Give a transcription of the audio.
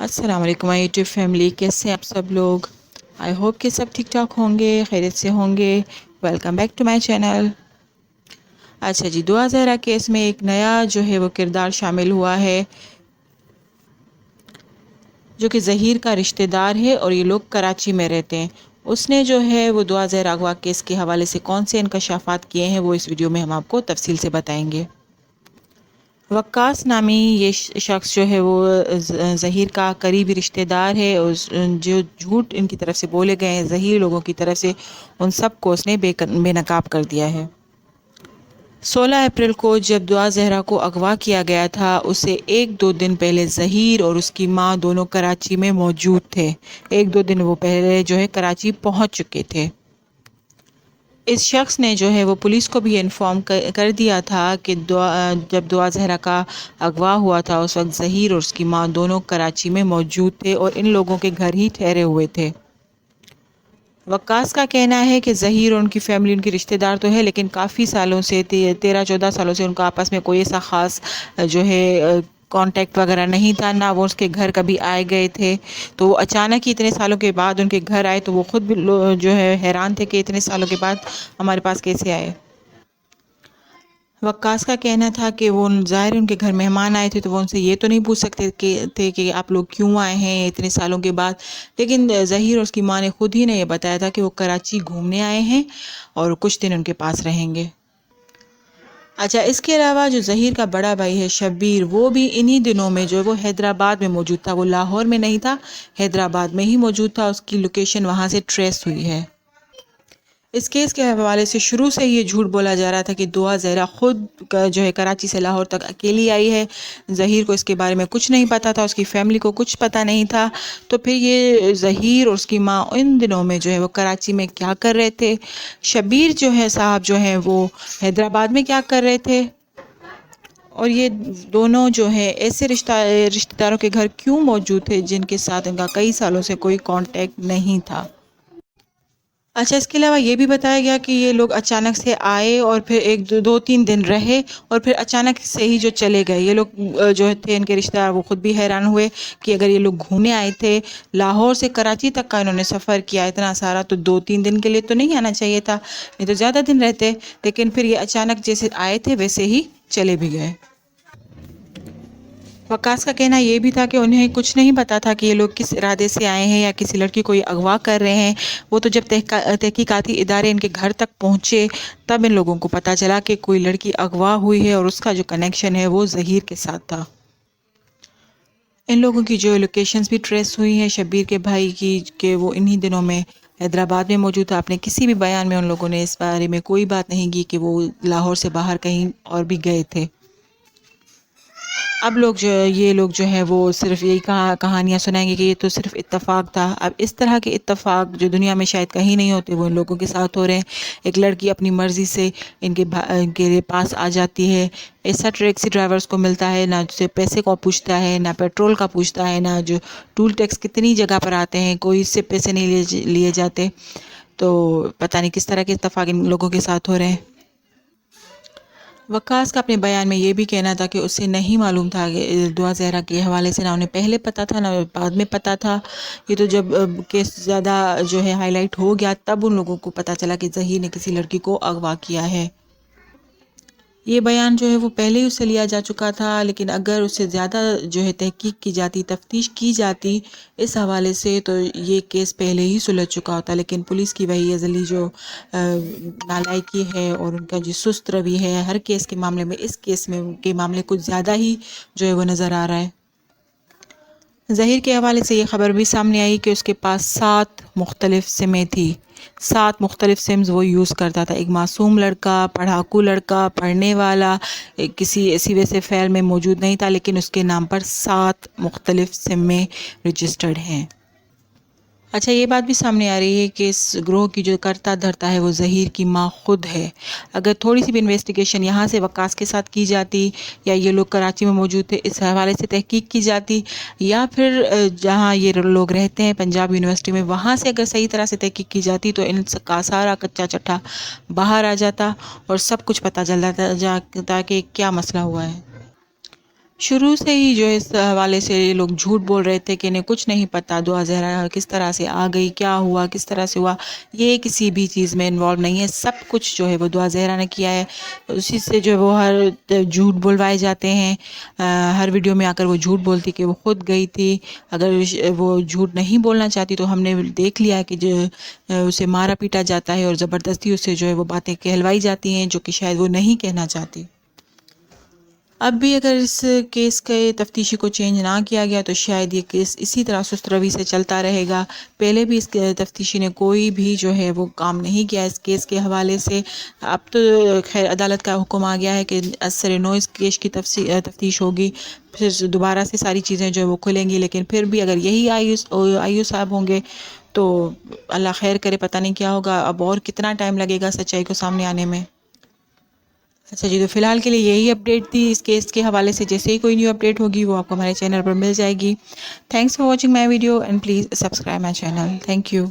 السلام علیکم مائی YouTube family, کیسے ہیں آپ سب لوگ؟ آئی ہوپ کہ سب ٹھیک ٹھاک ہوں گے، خیریت سے ہوں گے۔ Welcome back to my channel. اچھا جی، دعا زہرا کیس میں ایک نیا جو ہے وہ کردار شامل ہوا ہے، جو کہ ظہیر کا رشتہ دار ہے اور یہ لوگ کراچی میں رہتے ہیں۔ اس نے جو ہے وہ دعا زہرا اغوا کیس کے حوالے سے کون سے انکشافات کیے ہیں، وہ اس ویڈیو میں ہم آپ کو تفصیل سے بتائیں گے۔ وقاص نامی یہ شخص جو ہے وہ ظہیر کا قریبی رشتہ دار ہے، اور جو جھوٹ ان کی طرف سے بولے گئے ہیں ظہیر لوگوں کی طرف سے، ان سب کو اس نے بے نقاب کر دیا ہے۔ 16 اپریل کو جب دعا زہرا کو اغوا کیا گیا تھا، اسے ایک دو دن پہلے ظہیر اور اس کی ماں دونوں کراچی میں موجود تھے۔ ایک دو دن وہ پہلے جو ہے کراچی پہنچ چکے تھے۔ اس شخص نے جو ہے وہ پولیس کو بھی انفارم کر دیا تھا کہ جب دعا زہرا کا اغوا ہوا تھا، اس وقت ظہیر اور اس کی ماں دونوں کراچی میں موجود تھے اور ان لوگوں کے گھر ہی ٹھہرے ہوئے تھے۔ وقاص کا کہنا ہے کہ ظہیر اور ان کی فیملی ان کی رشتہ دار تو ہے، لیکن کافی سالوں سے 13-14 سالوں سے ان کا آپس میں کوئی ایسا خاص جو ہے کانٹیکٹ وغیرہ نہیں تھا، نہ وہ اس کے گھر کبھی آئے گئے تھے۔ تو وہ اچانک ہی اتنے سالوں کے بعد ان کے گھر آئے تو وہ خود بھی جو ہے حیران تھے کہ اتنے سالوں کے بعد ہمارے پاس کیسے آئے۔ وقاص کا کہنا تھا کہ وہ ظاہر ان کے گھر مہمان آئے تھے تو وہ ان سے یہ تو نہیں پوچھ سکتے تھے کہ آپ لوگ کیوں آئے ہیں اتنے سالوں کے بعد، لیکن ظہیر اور اس کی ماں نے خود ہی نے یہ بتایا تھا کہ وہ کراچی گھومنے آئے ہیں اور کچھ دن ان کے پاس رہیں گے۔ اچھا، اس کے علاوہ جو ظہیر کا بڑا بھائی ہے شبیر، وہ بھی انہی دنوں میں جو ہے وہ حیدرآباد میں موجود تھا۔ وہ لاہور میں نہیں تھا، حیدرآباد میں ہی موجود تھا، اس کی لوکیشن وہاں سے ٹریس ہوئی ہے۔ اس کیس کے حوالے سے شروع سے یہ جھوٹ بولا جا رہا تھا کہ دعا زہرا خود جو ہے کراچی سے لاہور تک اکیلی آئی ہے، ظہیر کو اس کے بارے میں کچھ نہیں پتا تھا، اس کی فیملی کو کچھ پتا نہیں تھا۔ تو پھر یہ ظہیر اور اس کی ماں ان دنوں میں جو ہے وہ کراچی میں کیا کر رہے تھے، شبیر جو ہے صاحب جو ہیں وہ حیدرآباد میں کیا کر رہے تھے، اور یہ دونوں جو ہے ایسے رشتہ داروں کے گھر کیوں موجود تھے جن کے ساتھ ان کا کئی سالوں سے کوئی کانٹیکٹ نہیں تھا۔ اچھا، اس کے علاوہ یہ بھی بتایا گیا کہ یہ لوگ اچانک سے آئے اور پھر ایک دو تین دن رہے اور پھر اچانک سے ہی جو چلے گئے۔ یہ لوگ جو تھے ان کے رشتہ دار وہ خود بھی حیران ہوئے کہ اگر یہ لوگ گھومنے آئے تھے، لاہور سے کراچی تک کا انہوں نے سفر کیا اتنا سارا، تو 2-3 دن کے لیے تو نہیں آنا چاہیے تھا، نہیں تو زیادہ دن رہتے، لیکن پھر یہ اچانک جیسے آئے تھے ویسے ہی چلے بھی گئے۔ وقاص کا کہنا یہ بھی تھا کہ انہیں کچھ نہیں پتا تھا کہ یہ لوگ کس ارادے سے آئے ہیں یا کسی لڑکی کو یہ اغوا کر رہے ہیں۔ وہ تو جب تحقیقاتی ادارے ان کے گھر تک پہنچے تب ان لوگوں کو پتا چلا کہ کوئی لڑکی اغوا ہوئی ہے اور اس کا جو کنیکشن ہے وہ ظہیر کے ساتھ تھا۔ ان لوگوں کی جو لوکیشنز بھی ٹریس ہوئی ہیں شبیر کے بھائی کی، کہ وہ انہی دنوں میں حیدرآباد میں موجود تھا۔ اپنے کسی بھی بیان میں ان لوگوں نے اس بارے میں کوئی بات نہیں کی کہ وہ لاہور سے باہر کہیں اور بھی گئے تھے۔ اب یہ لوگ جو ہیں وہ صرف یہی کہانیاں سنائیں گے کہ یہ تو صرف اتفاق تھا۔ اب اس طرح کے اتفاق جو دنیا میں شاید کہیں نہیں ہوتے، وہ ان لوگوں کے ساتھ ہو رہے ہیں۔ ایک لڑکی اپنی مرضی سے ان کے پاس آ جاتی ہے، ایسا ٹیکسی ڈرائیورز کو ملتا ہے، نہ اسے پیسے کو پوچھتا ہے، نہ پیٹرول کا پوچھتا ہے، نہ جو ٹول ٹیکس کتنی جگہ پر آتے ہیں کوئی اس سے پیسے نہیں لیے جاتے۔ تو پتہ نہیں کس طرح کے اتفاق ان لوگوں کے ساتھ ہو رہے ہیں۔ وقاص کا اپنے بیان میں یہ بھی کہنا تھا کہ اسے نہیں معلوم تھا کہ دعا زہرا کے حوالے سے نہ انہیں پہلے پتا تھا نہ بعد میں پتا تھا۔ یہ تو جب کیس زیادہ جو ہے ہائی لائٹ ہو گیا تب ان لوگوں کو پتا چلا کہ ظہیر نے کسی لڑکی کو اغوا کیا ہے۔ یہ بیان جو ہے وہ پہلے ہی اس سے لیا جا چکا تھا، لیکن اگر اس سے زیادہ جو ہے تحقیق کی جاتی، تفتیش کی جاتی اس حوالے سے، تو یہ کیس پہلے ہی سلجھ چکا ہوتا۔ لیکن پولیس کی وہی ازلی جو نالائکی ہے اور ان کا جو سست روی ہے ہر کیس کے معاملے میں، اس کیس میں کے معاملے کچھ زیادہ ہی جو ہے وہ نظر آ رہا ہے۔ ظہیر کے حوالے سے یہ خبر بھی سامنے آئی کہ اس کے پاس 7 مختلف سمیں تھی، 7 مختلف سمز وہ یوز کرتا تھا۔ ایک معصوم لڑکا، پڑھاکو لڑکا، پڑھنے والا، کسی ایسی ویسے فعل میں موجود نہیں تھا، لیکن اس کے نام پر 7 مختلف سمیں رجسٹرڈ ہیں۔ اچھا، یہ بات بھی سامنے آ رہی ہے کہ اس گروہ کی جو کرتا دھرتا ہے وہ ظہیر کی ماں خود ہے۔ اگر تھوڑی سی بھی انویسٹیگیشن یہاں سے وقاص کے ساتھ کی جاتی، یا یہ لوگ کراچی میں موجود تھے اس حوالے سے تحقیق کی جاتی، یا پھر جہاں یہ لوگ رہتے ہیں پنجاب یونیورسٹی میں وہاں سے اگر صحیح طرح سے تحقیق کی جاتی تو ان کا سارا کچا چٹھا باہر آ جاتا اور سب کچھ پتہ چل جاتا کہ کیا مسئلہ ہوا ہے۔ شروع سے ہی جو اس حوالے سے یہ لوگ جھوٹ بول رہے تھے کہ انہیں کچھ نہیں پتہ دعا زہرا کس طرح سے آ گئی، کیا ہوا، کس طرح سے ہوا، یہ کسی بھی چیز میں انوالو نہیں ہے، سب کچھ جو ہے وہ دعا زہرا نے کیا ہے۔ اسی سے جو ہے وہ ہر جھوٹ بلوائے جاتے ہیں، ہر ویڈیو میں آ کر وہ جھوٹ بولتی کہ وہ خود گئی تھی۔ اگر وہ جھوٹ نہیں بولنا چاہتی تو ہم نے دیکھ لیا کہ جو اسے مارا پیٹا جاتا ہے اور زبردستی اسے جو ہے وہ باتیں کہلوائی جاتی ہیں جو کہ شاید وہ نہیں کہنا چاہتی۔ اب بھی اگر اس کیس کے تفتیشی کو چینج نہ کیا گیا تو شاید یہ کیس اسی طرح سست روی سے چلتا رہے گا۔ پہلے بھی اس تفتیشی نے کوئی بھی جو ہے وہ کام نہیں کیا اس کیس کے حوالے سے۔ اب تو خیر عدالت کا حکم آ گیا ہے کہ اثر نو اس کیس کی تفتیش ہوگی، پھر دوبارہ سے ساری چیزیں جو ہے وہ کھلیں گی، لیکن پھر بھی اگر یہی آئیو صاحب ہوں گے تو اللہ خیر کرے، پتہ نہیں کیا ہوگا، اب اور کتنا ٹائم لگے گا سچائی کو سامنے آنے میں۔ اچھا جی، تو فی الحال کے لیے یہی اپڈیٹ تھی اس کیس کے حوالے سے۔ جیسے ہی کوئی نیو اپڈیٹ ہوگی وہ آپ کو ہمارے چینل پر مل جائے گی۔ Thanks for watching my video and please subscribe my channel. Thank you.